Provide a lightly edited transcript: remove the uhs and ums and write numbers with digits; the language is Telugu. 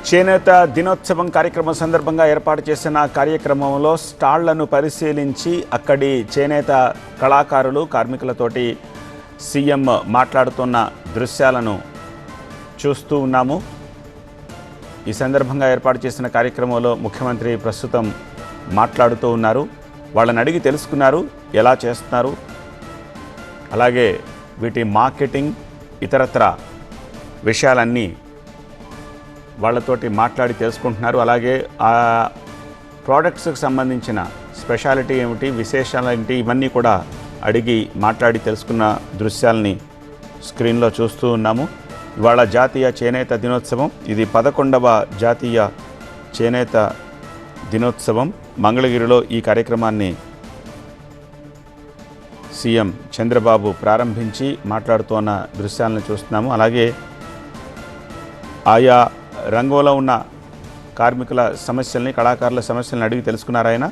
చేనేత దినోత్సవం కార్యక్రమం సందర్భంగా ఏర్పాటు చేసిన కార్యక్రమంలో స్టాళ్లను పరిశీలించి అక్కడి చేనేత కళాకారులు కార్మికులతోటి సీఎం మాట్లాడుతున్న దృశ్యాలను చూస్తూ ఉన్నాము. ఈ సందర్భంగా ఏర్పాటు చేసిన కార్యక్రమంలో ముఖ్యమంత్రి ప్రస్తుతం మాట్లాడుతూ ఉన్నారు. వాళ్ళని అడిగి తెలుసుకున్నారు ఎలా చేస్తున్నారు, అలాగే వీటి మార్కెటింగ్ ఇతరత్ర విషయాలన్నీ వాళ్ళతోటి మాట్లాడి తెలుసుకుంటున్నారు. అలాగే ఆ ప్రోడక్ట్స్కి సంబంధించిన స్పెషాలిటీ ఏమిటి, విశేషాలు ఏంటి, ఇవన్నీ కూడా అడిగి మాట్లాడి తెలుసుకున్న దృశ్యాలని స్క్రీన్లో చూస్తూ ఉన్నాము. ఇవాళ జాతీయ చేనేత దినోత్సవం, ఇది 11వ జాతీయ చేనేత దినోత్సవం. మంగళగిరిలో ఈ కార్యక్రమాన్ని సీఎం చంద్రబాబు ప్రారంభించి మాట్లాడుతున్న దృశ్యాలను చూస్తున్నాము. అలాగే ఆయా రంగంలో ఉన్న కార్మికుల సమస్యల్ని, కళాకారుల సమస్యలను అడిగి తెలుసుకున్నారు ఆయన.